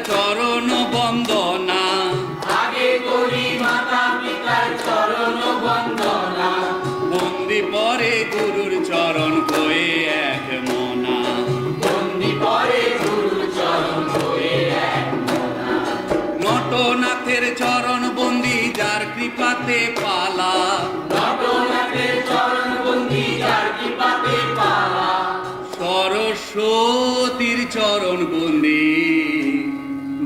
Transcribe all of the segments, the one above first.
চরণ বন্দনা, আগে করি মাতা পিতার চরণ বন্দনা, বন্দি পরে গুরুর চরণ হয়ে এক মনা, বন্দি পরে গুরুর চরণ হয়ে এক মনা, নটনাথের চরণ বন্দি যার কৃপাতে পালা, নটনাথের চরণ বন্দি যার কৃপাতে পালা, সরস্বতীর চরণ বন্দি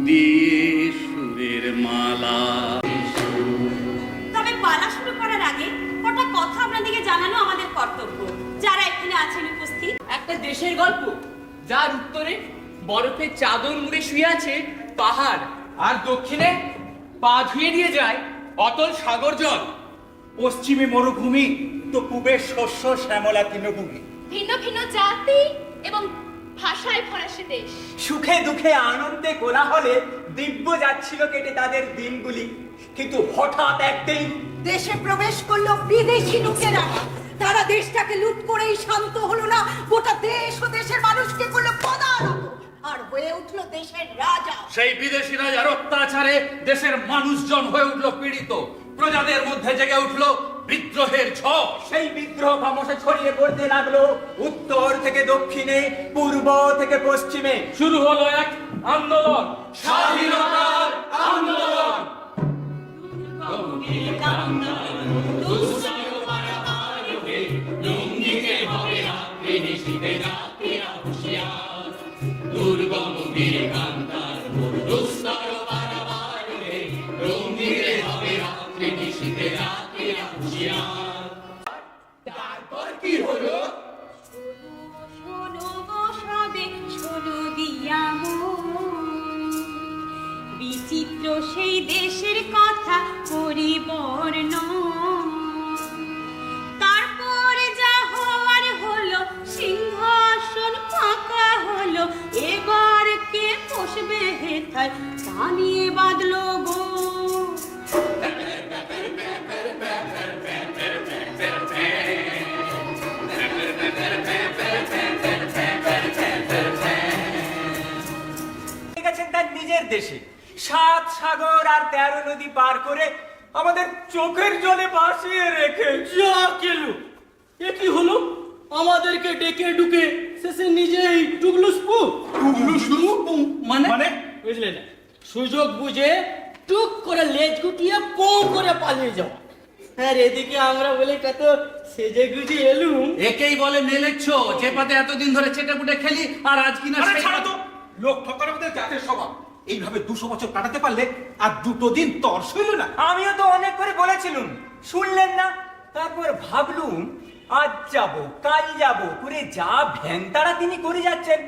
দিয়ে সুরের মালা। তবে পালা শুরু করার আগে কটা কথা আপনাদেরকে জানানো আমাদের কর্তব্য, যারা এখানে আছেন উপস্থিত। একটা দেশের গল্প যার উত্তরে বরফের চাদর মুড়ে শুয়ে আছে পাহাড়, আর দক্ষিণে পা ধুয়ে দিয়ে যায় অতল সাগর জল। পশ্চিমে মরুভূমি তো পূবে শস্য শ্যামলা তৃণভূমি। ভিন্ন ভিন্ন জাতি এবং ভাষায় ভরা সে দেশ। সুখে দুঃখে আনন্দে কোলাহলে দিব্য যাচ্ছিল কেটে তাদের দিনগুলি, কিন্তু হঠাৎ একদিন দেশে প্রবেশ করলো বিদেশি লোকেরা। তারা দেশটাকে লুট করেই শান্ত হলো না, গোটা দেশ ও দেশের মানুষকে করলো পদানত আর হয়ে উঠলো দেশের রাজা। সেই বিদেশি রাজার অত্যাচারে দেশের মানুষজন হয়ে উঠলো পীড়িত, প্রজাদের মধ্যে জেগে উঠলো বিদ্রোহের ঝড়। সেই বিদ্রোহ ক্রমশে ছড়িয়ে পড়তে লাগলো উত্তর থেকে দক্ষিণে, পূর্ব থেকে পশ্চিমে। শুরু হলো এক আন্দোলন, স্বাধীনতার আন্দোলন। তারপর কি হলো? শোনো গো সবে, শোনো দিয়া মন, বিচিত্র সেই দেশের কথা করি বর্ণন। তারপরে যা হওয়ার হলো, সিংহাসন ফাঁকা হলো, এবার কে বসবে হেথায় তা নিয়ে বাঁধলো গো। তার নিজের দেশে 7 সাগর আর 13 নদী পার করে আমাদের চোখের জলে ভাসিয়ে রেখে যা কেলো, এ কি হলো? আমাদেরকে ডেকে ডুকে শেষে নিজেই টুকলুসপু মানে বুঝলে না, সুযোগ বুঝে টুক করে লেজ গুটিয়ে পো করে পালিয়ে যাওয়া। আর এদিকে আমরা বলে কত সেজে গুজে এলুম। একেই বলে মেলেচ্ছ, যে পাতে এতদিন ধরে চেটেপুটে খেলি, আর আজ কিনা ছাড়ো তো। লোক ঠকানোর মধ্যে জাতের স্বভাব। এইভাবে 200 বছর কাটাতে পারলে আর 2 দিন তর সইল না। আমিও তো অনেক করে বলেছিলুম, শুনলেন না। তারপর ভাবলুম আজ যাব কাল যাব করে যা ভ্যানতাড়া তিনি করে যাচ্ছেন,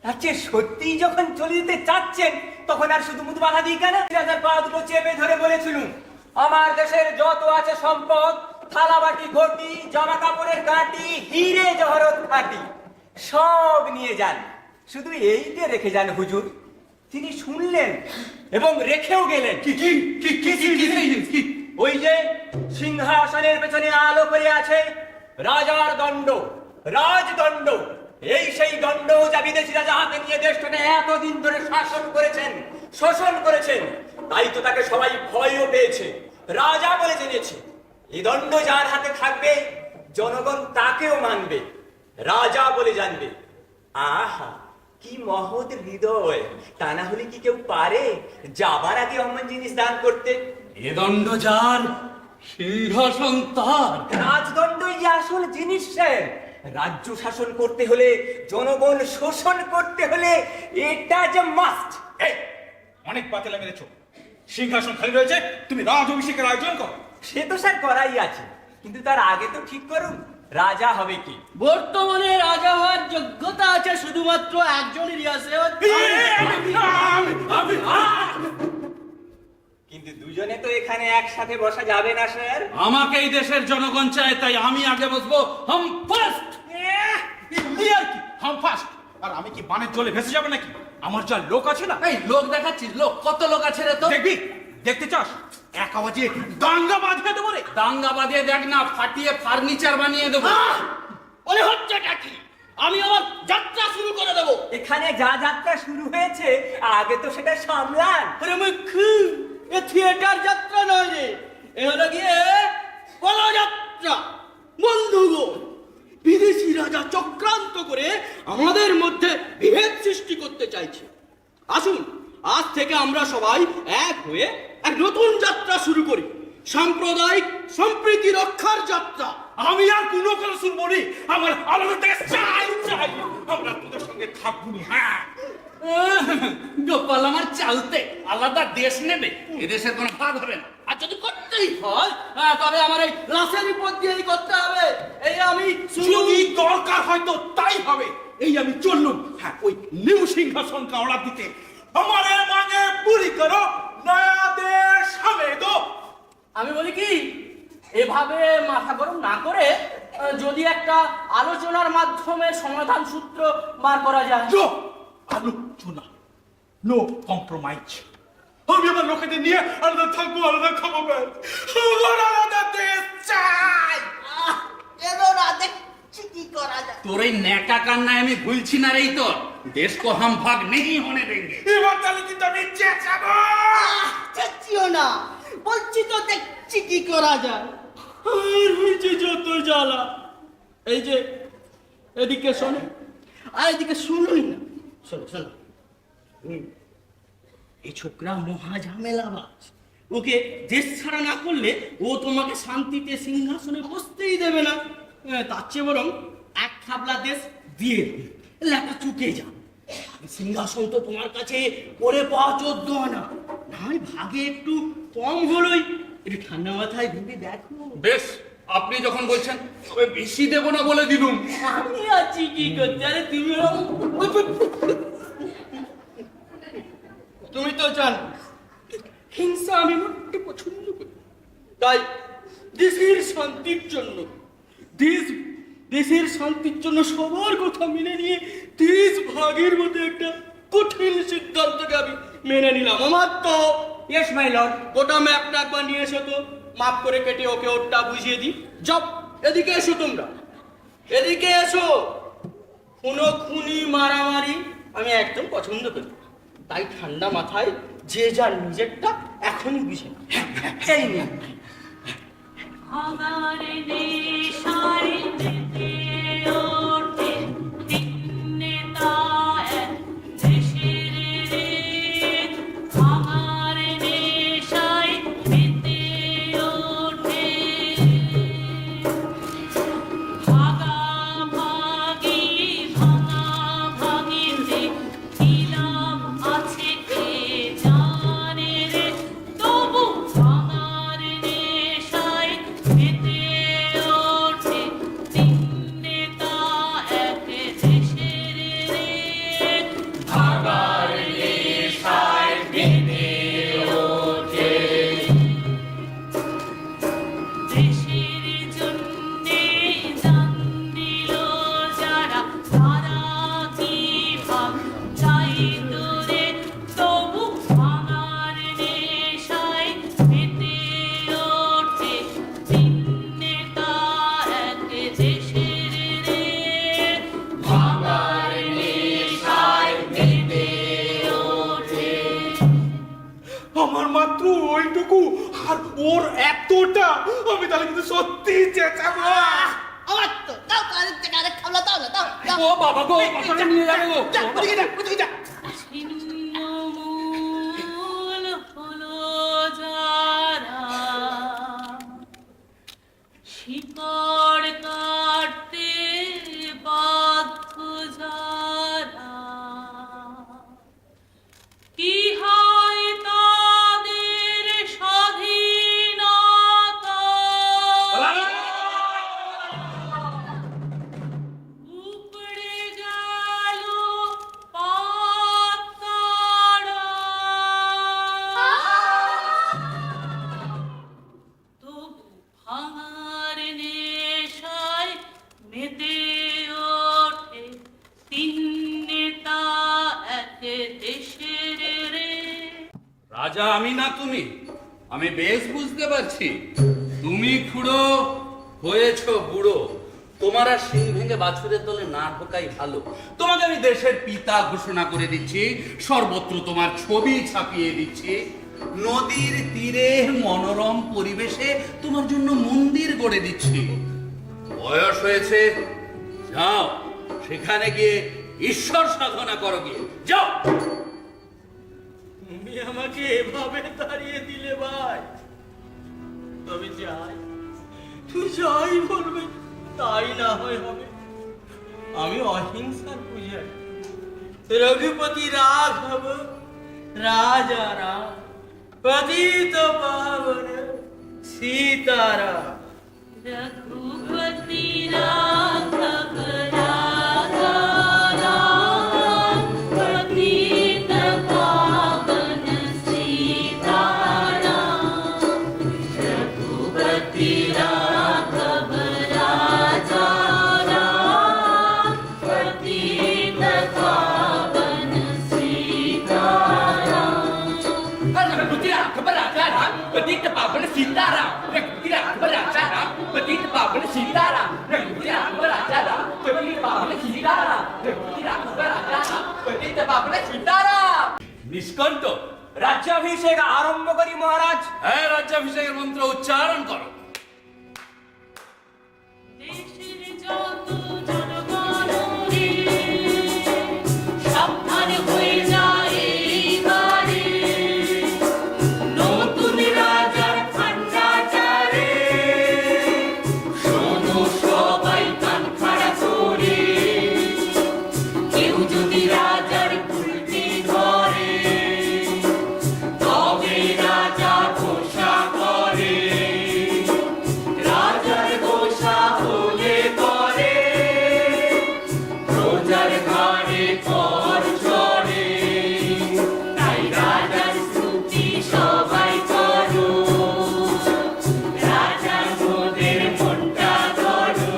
তার চেয়ে সত্যিই যখন চলে যেতে চাচ্ছেন তখন আর শুধু মুখ বাধা দিই কেন। রাজার পা দুটো চেপে ধরে বলেছিলুম, আমার দেশের যত আছে সম্পদ, থালাবাটি ঘটি, জামা কাপড়ের কাঁটি, হিরে জহরত কাটি, সব নিয়ে যান, শুধু এইটা রেখে যান হুজুর। তিনি শুনলেন এবং রেখেও গেলেন। কি? ওই যে সিংহাসনের পেছনে আলো করে আছে রাজার দণ্ড, রাজদণ্ড। এই সেই দণ্ড যা বিদেশি রাজা হাতে নিয়ে দেশটাকে এতদিন ধরে শাসন করেছেন, শোষণ করেছেন। তাই তো তাকে সবাই ভয়ও পেয়েছে, রাজা বলে জেনেছে। এই দণ্ড যার হাতে থাকবে জনগণ তাকেও মানবে, রাজা বলে জানবে। আহা, কি মহৎ হৃদয়! তা না হলে কি কেউ পারে যাবার আগে অমন জিনিস দান করতে? এ দণ্ড যার, সিংহাসন তার। রাজদণ্ডই যে জিনিস স্যার। রাজ্য শাসন করতে হলে, জনগণ শোষণ করতে হলে এটা যে মাস্ট। এই অনেক বাতিলা মেরেছো, সিংহাসন খালি রয়েছে, তুমি রাজ অভিষেকের আয়োজন করো। সে তো স্যার করাই আছে, কিন্তু তার আগে তো ঠিক করুন রাজা হবে কি। বর্তমানে রাজা হওয়ার যোগ্যতা আছে শুধুমাত্র একজনেরই আছে, কিন্তু দুজনে তো এখানে একসাথে বসা যাবে না স্যার। আমাকে এই দেশের জনগণ চায়, তাই আমি আগে বসবো। হাম ফার্স্ট। হাম ফার্স্ট। আর আমি কি বানের জলে ভেসে যাবে নাকি? আমার যা লোক আছে না। এই লোক দেখাচ্ছিস? লোক কত লোক আছে রে তো? দেখবি, দেখতে চাস? এক আওয়াজে দাঙ্গা বাঁধিয়ে দেবো রে। দাঙ্গা বাঁধিয়ে দেখ না, ফাটিয়ে ফার্নিচার বানিয়ে দেবো। বলে হচ্ছেটা কি? আমি আমার যাত্রা শুরু করে দেবো। এখানে যা যাত্রা শুরু হয়েছে আগে তো সেটা সামলান। আরে এ থিয়েটার যাত্রা নয় রে, এ হলো গিয়ে পদযাত্রা। বন্ধুগণ, বিদেশি রাজা চক্রান্ত করে আমাদের মধ্যে বিভেদ সৃষ্টি করতে চাইছে। আসুন, আজ থেকে আমরা সবাই এক হয়ে এক নতুন যাত্রা শুরু করি, সাম্প্রদায়িক সম্প্রীতি রক্ষার যাত্রা। আমি আর কোনো কথা শুনবো নি। আমার আলাদা থেকে চাই চাই। আমরা তোদের সঙ্গে থাকবো না। হ্যাঁ, গোপাল আমার চালতে আলাদা দেশ নেবে, এদেশের কোনো ভাগ হবে না। আর যদি করতেই হয়, তবে আমার এই লাশের উপর দিয়েই করতে হবে। এই আমি যদি দরকার হয় তো তাই হবে। এই আমি চললুম। হ্যাঁ, ওই নিউ সিংহাসনকে অর্ডার দিতে। আমারে মাঝে পুরি করো, নয়া দেশ হমে দো। আমি বলি কি, এভাবে মাথা গরম না করে যদি একটা আলোচনার মাধ্যমে সমাধান সূত্র বার করা যায়। নো আলোচনা, নো কম্প্রোমাইজ। আমি আমার লোকেদের নিয়ে আলাদা থাকবো, আলাদা খাবো। আমার আলাদা দেশ চাই। এবার দেখছি কি করা যায়। তোর এই ন্যাকা কান্নায় আমি ভুলছি না রে। তোর দেশ কো হাম ভাগ নেই হোনে দেंगे। এবার তাহলে কিন্তু আমি চেঁচাবো। চেঁচিও না, বলছি তো দেখছি কি করা যায়। আর হয়েছে যত জ্বালা। এই যে এদিকে শোনো, আর এদিকে শুনুই না। শোনো শোনো, এই ছোকরা মহা ঝামেলাবাজ। ওকে দেশ ছাড়া না করলে ও তোমাকে শান্তিতে সিংহাসনে বসতেই দেবে না। তার চেয়ে বরং এক খাবলা দেশ দিয়ে লেখা চুকে যা। সিংহাসন তো তোমার কাছে করে পাওয়া 14 আনা, নাই ভাগে একটু কম হলোই। একটু ঠান্ডা মাথায় ভেবে দেখো। বেশ, আপনি যখন বলছেন, তবে বেশি দেব না বলে দিলুম। আমি আছি কি করতে? আরে তুমি তো জানো হিংসা আমি মোটে পছন্দ করি। তাই দেশের শান্তির জন্য, দেশের শান্তির জন্য সবার কথা মেনে নিয়ে 30 ভাগের মধ্যে একটা কঠিন সিদ্ধান্তকে আমি মেনে নিলাম। আমার তো ইয়েস মাই লর্ড। গোটা ম্যাপটা একবার নিয়ে এসো তো, মাপ করে কেটে ওকে ওরটা বুঝিয়ে দিই। যাও, এদিকে এসো তোমরা, এদিকে এসো। কোনো খুনি মারামারি আমি একদম পছন্দ করি। তাই ঠান্ডা মাথায় যে যার নিজেরটা এখনই বুঝে না। এই নিন। আমার নেশায় মেতে ওঠে তিন্নেতা এক দেশের রে। আমার নেশায় মেতে ওঠে ভাগাভাগি ভাগাভাগিতে কি লাভ আছে কে জানে রে। তবু আমার নেশায় মেতে ওঠে তিন্নেতা এক দেশের রে। ভাগার নেশায় মেতে ওঠে। দেশের জন্যে জান দিল যারা, তারা কি ভাব চাইতো রে। তবু আমার নেশায় মেতে ওঠে তিন্নেতা এক দেশের রে। ভাগার নেশায় মেতে ওঠে। আমার মাত্র ওইটুকু, আর ওর এতটা। আমি তাহলে কিন্তু সত্যি চেঁচাবো। আমার তো দাও আরেক থেকে আরেক খাবলা দাও না, দাও দাও। ও বাবা গো, পাশাটা নিয়ে যাবে গো। যা, ওদিকে যা, ওদিকে যা। ছিন্নমূল হলো যারা, শিকড় কাটতে মেতে ওঠে তিন নেতা এক দেশের রে। রাজা আমি না তুমি, আমি বেশ বুঝতে পারছি। তুমি খুড়ো হয়েছ বুড়ো, তোমার আর সিং ভেঙে বাছুরের দলে না ঢোকাই ভালো। তোমাকে আমি দেশের পিতা ঘোষণা করে দিচ্ছি, সর্বত্র তোমার ছবি ছাপিয়ে দিচ্ছি। নদীর তীরে মনোরম পরিবেশে তোমার জন্য মন্দির গড়ে দিচ্ছি। বয়স হয়েছে, যাও সেখানে গিয়ে ঈশ্বর সাধনা করো, গিয়ে যাও। তুমি আমাকে এভাবে তাড়িয়ে দিলে ভাই, তবে যাই, তুই যাই বলবে তাই না হয় হবে। আমি অহিংসার পূজারি, রঘুপতি রাঘব রাজা রাম, পতিত পাবন সীতারাম। रघुपति राघव राजा राम, पतित पावन सीताराम। रघुपति राघव राजा राम, पतित पावन सीताराम। रघुपति राघव राजा राम, पतित पावन सीताराम। रघुपति राघव राजा राम, पतित पावन सीताराम। रघुपति राघव राजा राम, पतित पावन सीताराम। रघुपति राघव राजा राम, पतित पावन सीताराम। নিষ্কণ্ঠ, রাজ্যাভিষেক আরম্ভ করি মহারাজ। হ্যাঁ, রাজ্যাভিষেকের মন্ত্র উচ্চারণ করো। দেশের যত জনগণ রে, সাবধান হয়ে যায় এইবারে। নতুন রাজার ফান্ডাচারে, শোনো সবাই কান খাড়া করে। কেউ যদি রাজার উল্টি ধরে, তবে রাজা ঘোষা করে। রাজার ঘোষা হলে করে, প্রজার ঘাড়ে কর চড়ে। তাই রাজার স্তুতি সবাই করো, রাজা মোদের মনটা ধরো।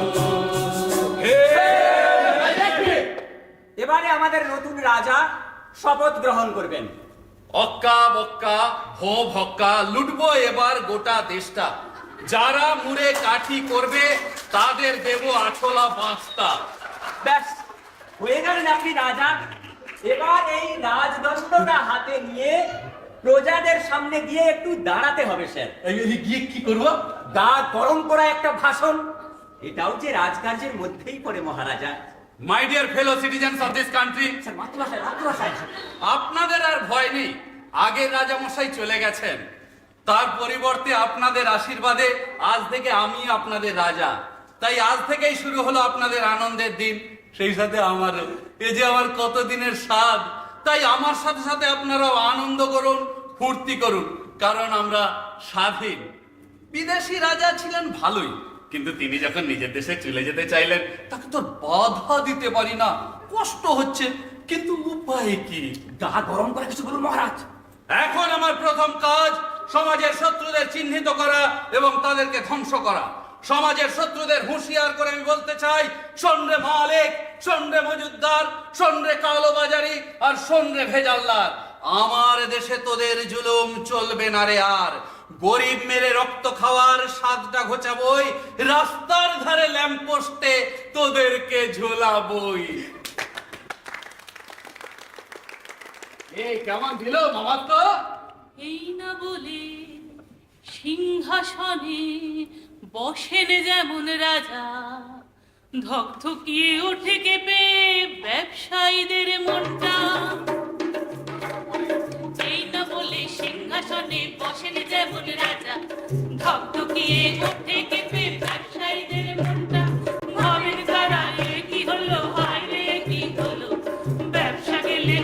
এবারে আমাদের নতুন রাজা শপথ গ্রহণ করবেন। অক্কা বক্কা ভো ভক্কা, লুটবো এবার গোটা দেশটা। যারা মুড়ে কাঠি করবে তাদের দেব আছলা বাঁশটা। ব্যাস হয়ে গেলেন আপনি রাজা। এবার এই রাজদণ্ডটা হাতে নিয়ে প্রজাদের সামনে গিয়ে একটু দাঁড়াতে হবে স্যার। গিয়ে কি করবো? গা গরম করা একটা ভাষণ, এটাও যে রাজকার্যের মধ্যেই পড়ে মহারাজা। My dear fellow citizens of this country, sir মাতৃভাষায় মাতৃভাষায়। আপনাদের আর ভয় নেই। আগের রাজামশাই চলে গেছেন, তার পরিবর্তে আপনাদের আশীর্বাদে আজ থেকে আমি আপনাদের রাজা। তাই আজ থেকেই শুরু হলো আপনাদের আনন্দের দিন, সেই সাথে আমার এই যে আমার কতদিনের স্বাদ। তাই আমার সাথে সাথে আপনারাও আনন্দ করুন, ফুর্তি করুন, কারণ আমরা স্বাধীন। বিদেশি রাজা ছিলেন ভালোই, কিন্তু তিনি যখন নিজের দেশে চলে যেতে চাইলেন, তাকে তো বাধা দিতে পারি না। কষ্ট হচ্ছে, কিন্তু উপায় কি? গা গরম করা কিছু বলুন মহারাজ। এখন আমার প্রথম কাজ সমাজের শত্রুদের চিহ্নিত করা এবং তাদেরকে ধ্বংস করা। সমাজের শত্রুদের হুঁশিয়ার করে আমি বলতে চাই, শোন রে মালিক, শোন রে মজুদ্দার, শোন রে কালোবাজারি, আর শোন রে ভেজালদার, আমার দেশে তোদের জুলুম চলবে না রে আর। গরিব মেরে রক্ত খাওয়ার স্বাদটা ঘোচাবই, রাস্তার ধারে ল্যাম্পপোস্টে তোদেরকে ঝোলাবই। এই কেমন দিল মামা? তো এই না বলে সিংহাসনে বসেন যেমন রাজা, ধকধকিয়ে ওঠে কেঁপে ব্যবসায়ীদের মনটা। এই না বলে সিংহাসনে বসেন যেমন রাজা, ধকধকিয়ে ওঠে কেঁপে ব্যবসায়ীদের মনটা। ভাবেন তারা এ কি হলো, হায় রে কি হলো, ব্যবসা গেলে